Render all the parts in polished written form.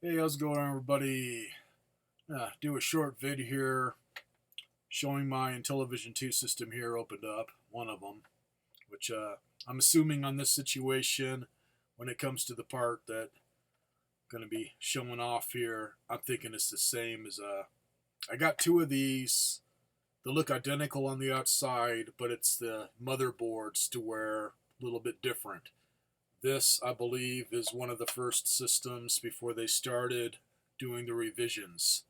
Hey, how's it going, everybody? Do a short vid here showing my Intellivision 2 system here opened up, one of them, which I'm assuming on this situation, when it comes to the part that I'm going to be showing off here, I'm thinking it's the same as, I got two of these. They look identical on the outside, but it's the motherboards to where a little bit different. This, I believe, is one of the first systems before they started doing the revisions.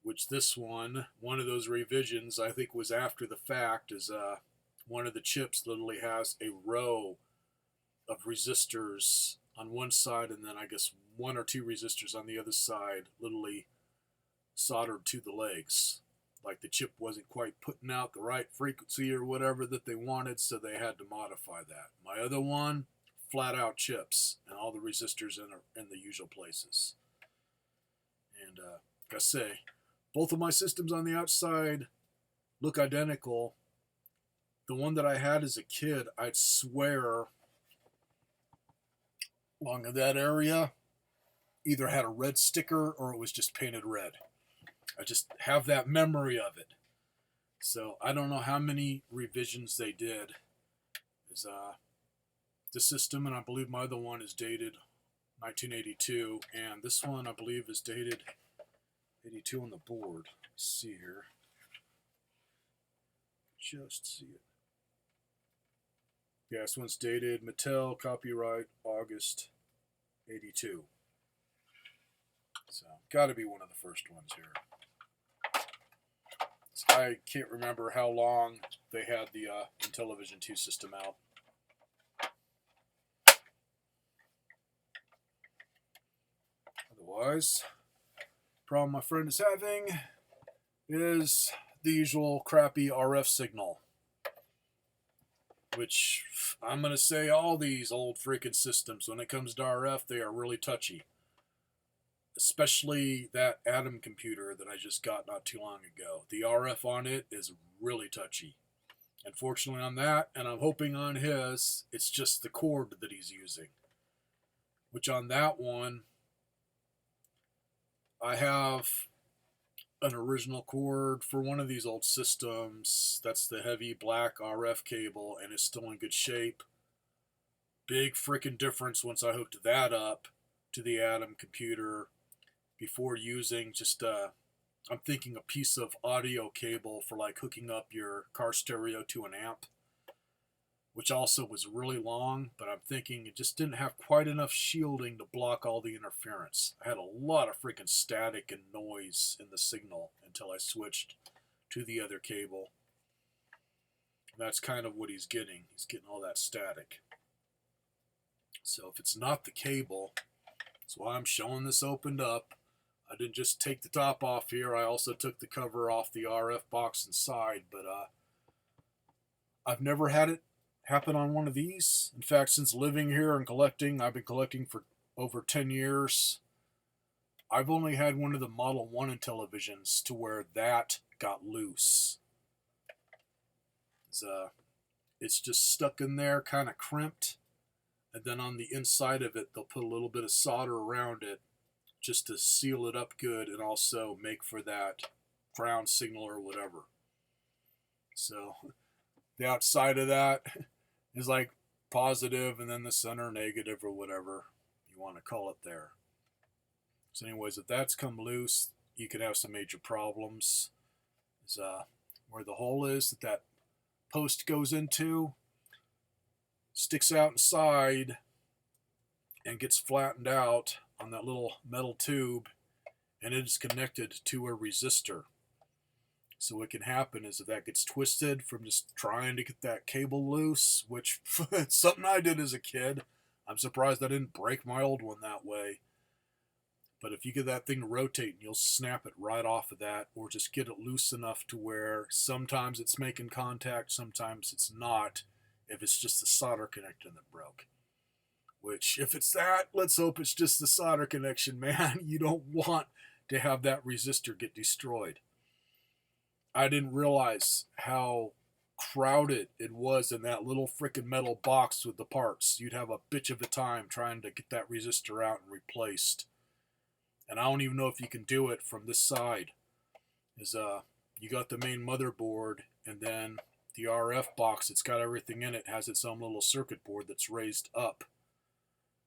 Which this one of those revisions, I think was after the fact, is one of the chips literally has a row of resistors on one side and then I guess one or two resistors on the other side, literally soldered to the legs. Like the chip wasn't quite putting out the right frequency or whatever that they wanted, so they had to modify that. My other one, flat out chips and all the resistors in the usual places. And like I say, both of my systems on the outside look identical. The one that I had as a kid, I'd swear, along in that area, either had a red sticker or it was just painted red. I just have that memory of it. So I don't know how many revisions they did. Is the system, and I believe my other one is dated 1982, and this one I believe is dated 82 on the board. Let's see here. Just see it. Yeah, this one's dated Mattel, copyright August 82. So, gotta be one of the first ones here. I can't remember how long they had the Intellivision 2 system out. Otherwise, problem my friend is having is the usual crappy RF signal. Which, I'm going to say all these old freaking systems, when it comes to RF, they are really touchy. Especially that Atom computer that I just got not too long ago. The RF on it is really touchy. Unfortunately on that, and I'm hoping on his, it's just the cord that he's using. Which on that one, I have an original cord for one of these old systems. That's the heavy black RF cable, and it's still in good shape. Big freaking difference once I hooked that up to the Atom computer before using just I'm thinking a piece of audio cable for like hooking up your car stereo to an amp, which also was really long, but I'm thinking it just didn't have quite enough shielding to block all the interference. I had a lot of freaking static and noise in the signal until I switched to the other cable. And that's kind of what he's getting. He's getting all that static. So if it's not the cable, that's why I'm showing this opened up. I didn't just take the top off here. I also took the cover off the RF box inside, but I've never had it happen on one of these. In fact, since living here and collecting, I've been collecting for over 10 years. I've only had one of the Model 1 Intellivisions to where that got loose. It's just stuck in there, kind of crimped. And then on the inside of it, they'll put a little bit of solder around it just to seal it up good and also make for that ground signal or whatever. So the outside of that is like positive and then the center negative or whatever you want to call it there. So anyways, if that's come loose, you could have some major problems. Is where the hole is that post goes into, sticks out inside and gets flattened out on that little metal tube, and it is connected to a resistor. So what can happen is if that gets twisted from just trying to get that cable loose, which it's something I did as a kid. I'm surprised I didn't break my old one that way. But if you get that thing to rotate, you'll snap it right off of that, or just get it loose enough to where sometimes it's making contact, sometimes it's not, if it's just the solder connection that broke. Which, if it's that, let's hope it's just the solder connection, man. You don't want to have that resistor get destroyed. I didn't realize how crowded it was in that little freaking metal box with the parts. You'd have a bitch of a time trying to get that resistor out and replaced. And I don't even know if you can do it from this side. Is you got the main motherboard, and then the RF box, it's got everything in it, has its own little circuit board that's raised up.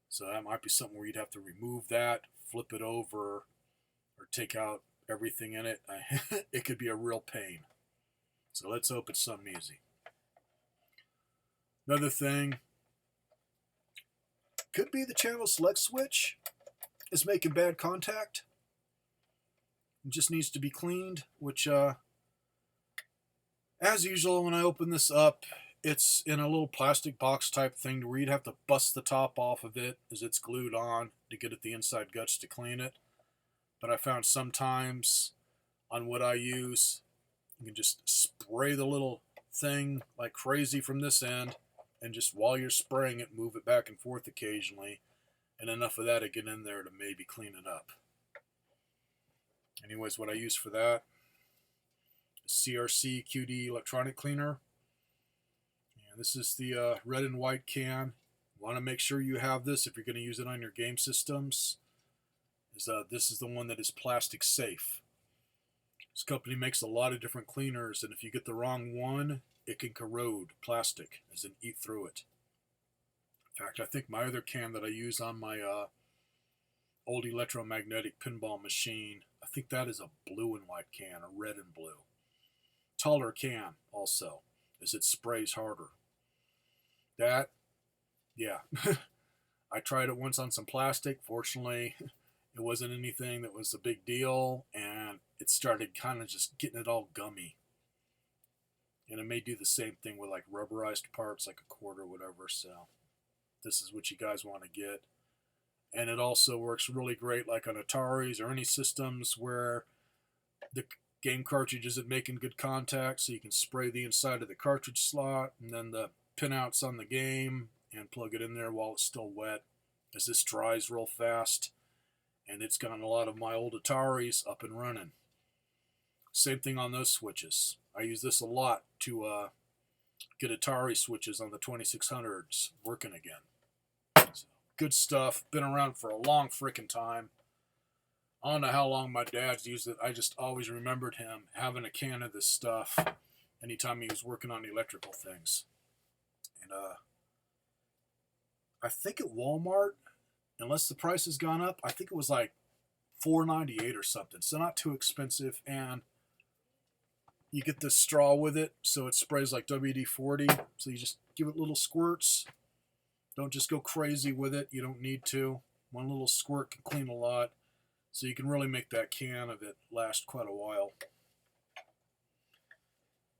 So that might be something where you'd have to remove that, flip it over, or take out everything in it. It could be a real pain. So let's hope it's something easy. Another thing could be the channel select switch is making bad contact. It just needs to be cleaned, which as usual when I open this up, it's in a little plastic box type thing where you'd have to bust the top off of it as it's glued on to get at the inside guts to clean it. But I found sometimes on what I use, you can just spray the little thing like crazy from this end, and just while you're spraying it, move it back and forth occasionally, and enough of that to get in there to maybe clean it up. Anyways, what I use for that is CRC QD electronic cleaner. And this is the red and white can. You want to make sure you have this if you're going to use it on your game systems. This is the one that is plastic safe. This company makes a lot of different cleaners, and if you get the wrong one, it can corrode plastic, as in eat through it. In fact, I think my other can that I use on my old electromagnetic pinball machine, I think that is a blue and white can, a red and blue. Taller can also, as it sprays harder. That, yeah. I tried it once on some plastic. Fortunately, it wasn't anything that was a big deal, and it started kind of just getting it all gummy. And it may do the same thing with like rubberized parts, like a cord or whatever. So this is what you guys want to get. And it also works really great like on Ataris or any systems where the game cartridge isn't making good contact, so you can spray the inside of the cartridge slot and then the pinouts on the game and plug it in there while it's still wet, as this dries real fast. And it's gotten a lot of my old Ataris up and running. Same thing on those switches. I use this a lot to get Atari switches on the 2600s working again. So, good stuff. Been around for a long freaking time. I don't know how long my dad's used it. I just always remembered him having a can of this stuff anytime he was working on electrical things. And I think at Walmart, unless the price has gone up, I think it was like $4.98 or something. So not too expensive, and you get this straw with it, so it sprays like WD-40. So you just give it little squirts. Don't just go crazy with it. You don't need to. One little squirt can clean a lot. So you can really make that can of it last quite a while.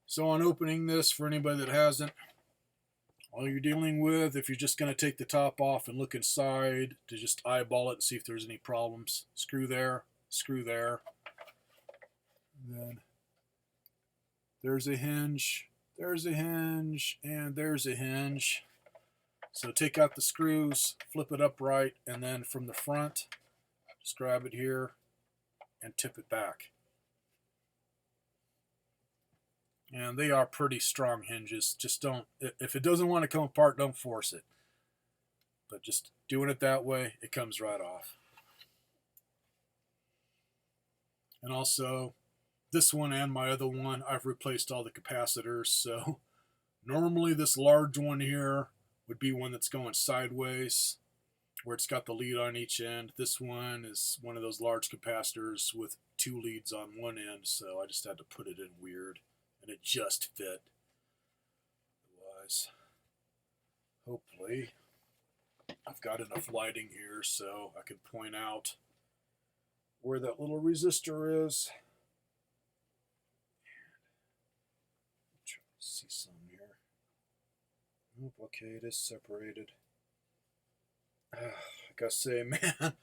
So on opening this, for anybody that hasn't, all you're dealing with, if you're just going to take the top off and look inside to just eyeball it and see if there's any problems, screw there, and then there's a hinge, and there's a hinge. So take out the screws, flip it upright, and then from the front, just grab it here and tip it back. And they are pretty strong hinges. Just don't, if it doesn't want to come apart, don't force it. But just doing it that way, it comes right off. And also, this one and my other one, I've replaced all the capacitors. So normally this large one here would be one that's going sideways, where it's got the lead on each end. This one is one of those large capacitors with two leads on one end, so I just had to put it in weird, and it just fit. Otherwise, hopefully, I've got enough lighting here so I can point out where that little resistor is. Try to see some here. Nope, okay, it is separated. Like I say, man,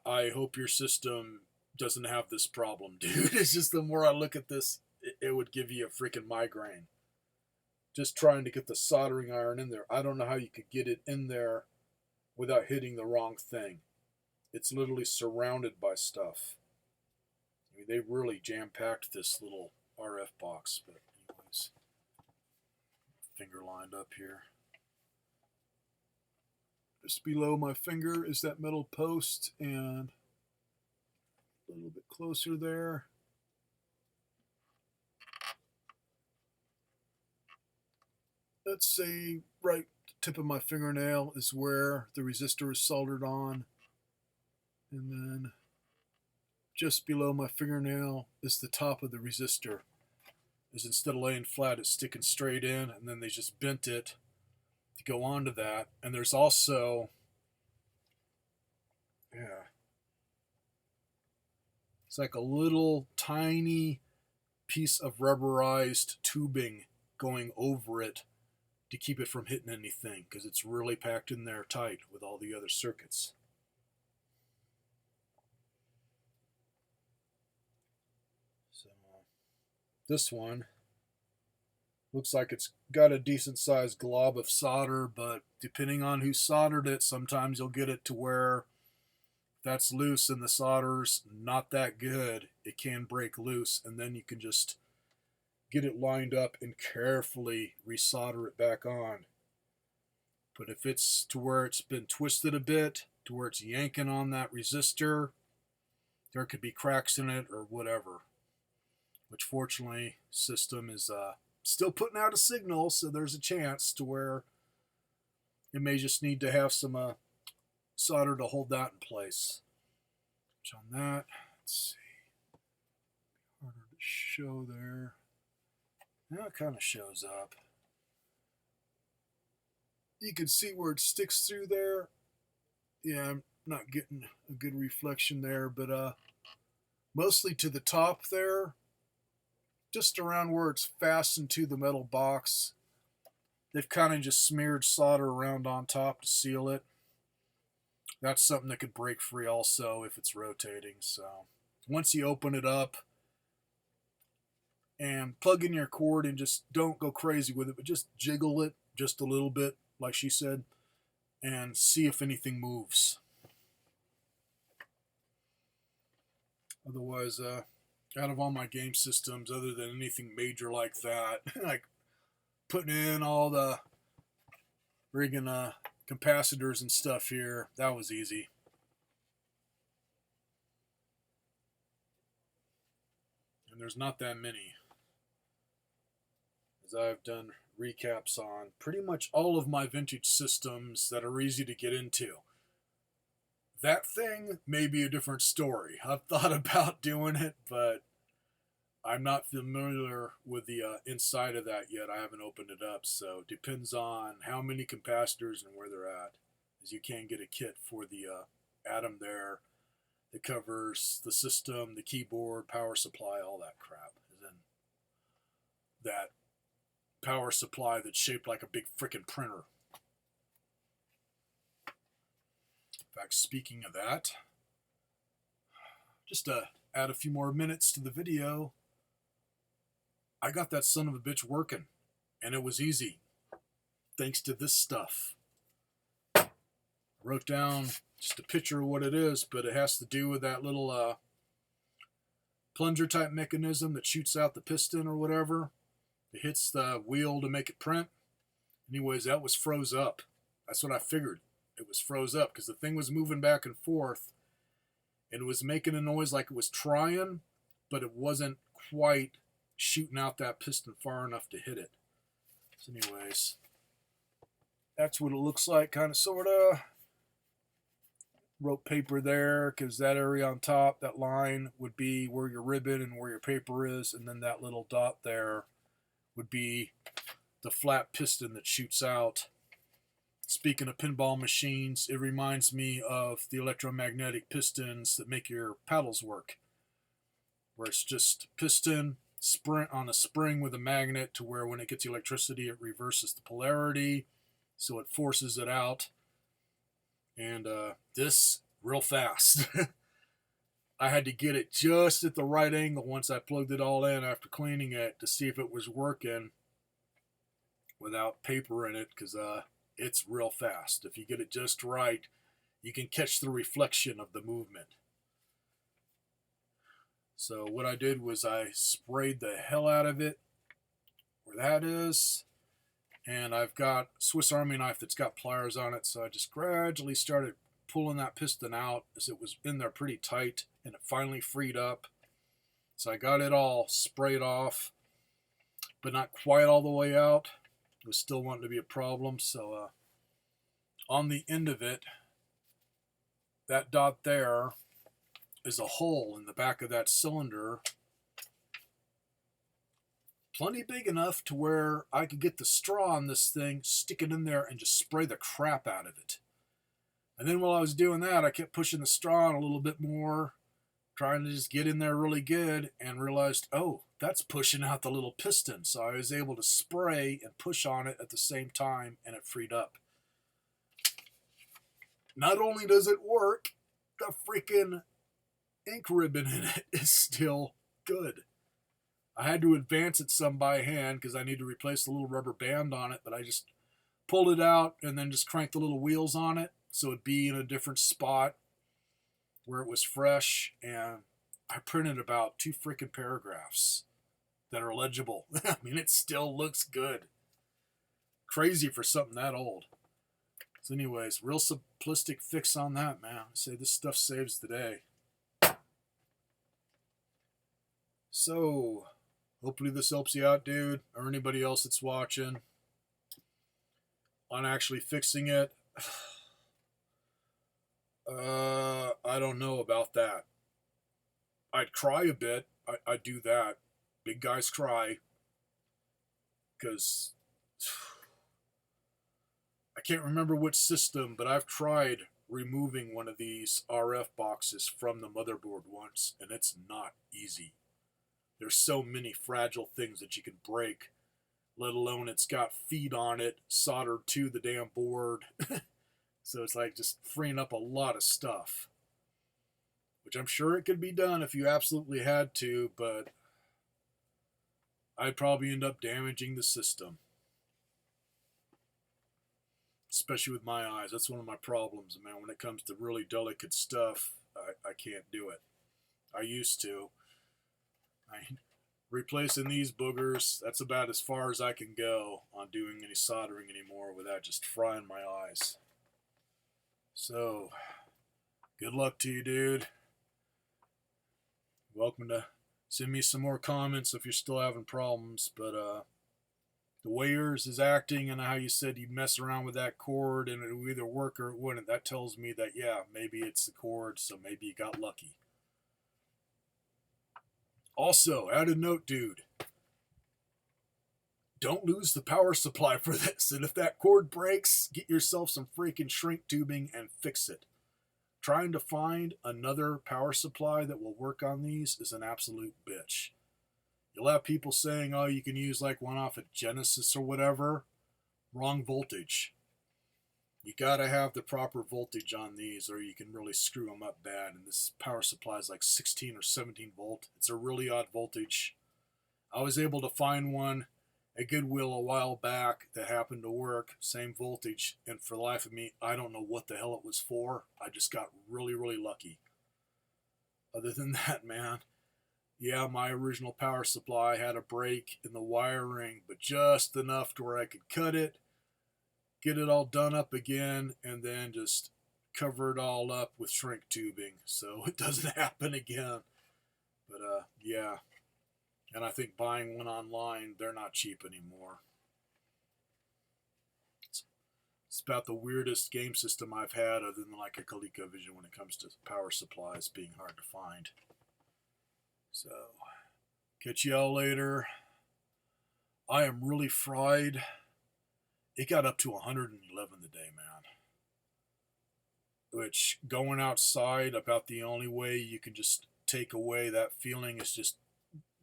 I hope your system doesn't have this problem, dude. It's just the more I look at this, it would give you a freaking migraine. Just trying to get the soldering iron in there. I don't know how you could get it in there without hitting the wrong thing. It's literally surrounded by stuff. I mean, they really jam-packed this little RF box. But anyways, finger lined up here. Just below my finger is that metal post, and A little bit closer there. Let's say right tip of my fingernail is where the resistor is soldered on. And then just below my fingernail is the top of the resistor. Is instead of laying flat, it's sticking straight in, and then they just bent it to go onto that. And there's also, yeah, it's like a little tiny piece of rubberized tubing going over it to keep it from hitting anything, because it's really packed in there tight with all the other circuits. So this one looks like it's got a decent sized glob of solder, but depending on who soldered it, sometimes you'll get it to where that's loose and the solder's not that good. It can break loose, and then you can just get it lined up and carefully resolder it back on. But if it's to where it's been twisted a bit, to where it's yanking on that resistor, there could be cracks in it or whatever. Which fortunately, system is still putting out a signal, so there's a chance to where it may just need to have some solder to hold that in place. Which on that, let's see, harder to show there. Now it kind of shows up. You can see where it sticks through there. Yeah, I'm not getting a good reflection there, but mostly to the top there, just around where it's fastened to the metal box. They've kind of just smeared solder around on top to seal it. That's something that could break free also if it's rotating. So once you open it up and plug in your cord, and just don't go crazy with it, but just jiggle it just a little bit, like she said, and see if anything moves. Otherwise, out of all my game systems, other than anything major like that, like putting in all the friggin' capacitors and stuff here, that was easy. And there's not that many, as I've done recaps on pretty much all of my vintage systems that are easy to get into. That thing may be a different story. I've thought about doing it, but I'm not familiar with the inside of that yet. I haven't opened it up, so it depends on how many capacitors and where they're at. As you can get a kit for the Atom there that covers the system, the keyboard, power supply, all that crap. And then that power supply that's shaped like a big frickin' printer. In fact, speaking of that, just to add a few more minutes to the video, I got that son of a bitch working, and it was easy, thanks to this stuff. I wrote down just a picture of what it is, but it has to do with that little plunger type mechanism that shoots out the piston or whatever. It hits the wheel to make it print. Anyways, that was froze up. That's what I figured. It was froze up because the thing was moving back and forth, and it was making a noise like it was trying, but it wasn't quite shooting out that piston far enough to hit it. So anyways, that's what it looks like, kind of, sort of. Wrote paper there because that area on top, that line, would be where your ribbon and where your paper is, and then that little dot there would be the flat piston that shoots out. Speaking of pinball machines, it reminds me of the electromagnetic pistons that make your paddles work, where it's just piston sprint on a spring with a magnet to where when it gets electricity it reverses the polarity, so it forces it out. And this real fast. I had to get it just at the right angle once I plugged it all in after cleaning it to see if it was working without paper in it, because it's real fast. If you get it just right, you can catch the reflection of the movement. So what I did was I sprayed the hell out of it where that is, and I've got a Swiss Army knife that's got pliers on it, so I just gradually started pulling that piston out as it was in there pretty tight, and it finally freed up. So I got it all sprayed off, but not quite all the way out. It was still wanting to be a problem. So on the end of it, that dot there is a hole in the back of that cylinder, plenty big enough to where I could get the straw on this thing, stick it in there, and just spray the crap out of it. And then while I was doing that, I kept pushing the straw on a little bit more, trying to just get in there really good, and realized, oh, that's pushing out the little piston. So I was able to spray and push on it at the same time, and it freed up. Not only does it work, the freaking ink ribbon in it is still good. I had to advance it some by hand because I need to replace the little rubber band on it, but I just pulled it out and then just cranked the little wheels on it so it'd be in a different spot where it was fresh, and I printed about 2 freaking paragraphs that are legible. I mean, it still looks good. Crazy for something that old. So anyways, real simplistic fix on that, man. I say this stuff saves the day. So, hopefully this helps you out, dude, or anybody else that's watching, on actually fixing it. I don't know about that. I'd cry a bit. I'd do that. Big guys cry. Because I can't remember which system, but I've tried removing one of these RF boxes from the motherboard once, and it's not easy. There's so many fragile things that you can break, let alone it's got feet on it soldered to the damn board. So it's like just freeing up a lot of stuff, which I'm sure it could be done if you absolutely had to, but I'd probably end up damaging the system, especially with my eyes. That's one of my problems, man. When it comes to really delicate stuff, I can't do it. I used to. Replacing these boogers, that's about as far as I can go on doing any soldering anymore without just frying my eyes. So, good luck to you, dude. Welcome to send me some more comments if you're still having problems, but the way yours is acting and how you said you mess around with that cord and it would either work or it wouldn't, that tells me that, yeah, maybe it's the cord, so maybe you got lucky. Also, added note, dude, don't lose the power supply for this. And if that cord breaks, get yourself some freaking shrink tubing and fix it. Trying to find another power supply that will work on these is an absolute bitch. You'll have people saying, oh, you can use like one off of Genesis or whatever. Wrong voltage. You got to have the proper voltage on these or you can really screw them up bad. And this power supply is like 16 or 17 volt. It's a really odd voltage. I was able to find one at Goodwill a while back that happened to work, same voltage. And for the life of me, I don't know what the hell it was for. I just got really, really lucky. Other than that, man, yeah, my original power supply had a break in the wiring, but just enough to where I could cut it, get it all done up again, and then just cover it all up with shrink tubing so it doesn't happen again. But yeah, and I think buying one online, they're not cheap anymore. It's about the weirdest game system I've had other than like a ColecoVision when it comes to power supplies being hard to find. So, catch y'all later. I am really fried. It got up to 111 today, man. Which, going outside, about the only way you can just take away that feeling is just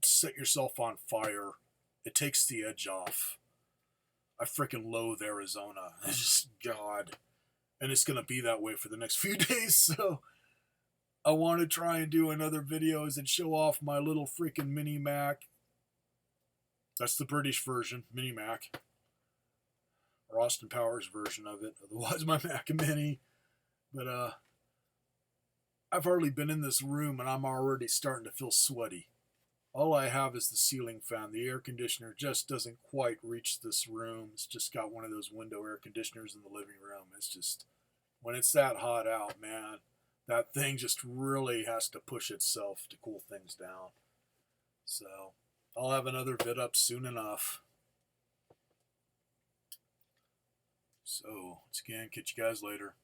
set yourself on fire. It takes the edge off. I freaking loathe Arizona. It's just, God. And it's going to be that way for the next few days, so I want to try and do another videos and show off my little freaking mini Mac. That's the British version, mini Mac. Or Austin Powers version of it. Otherwise, my Mac Mini. But I've hardly been in this room and I'm already starting to feel sweaty. All I have is the ceiling fan. The air conditioner just doesn't quite reach this room. It's just got one of those window air conditioners in the living room. It's just when it's that hot out, man, that thing just really has to push itself to cool things down. So I'll have another vid up soon enough. So once again, catch you guys later.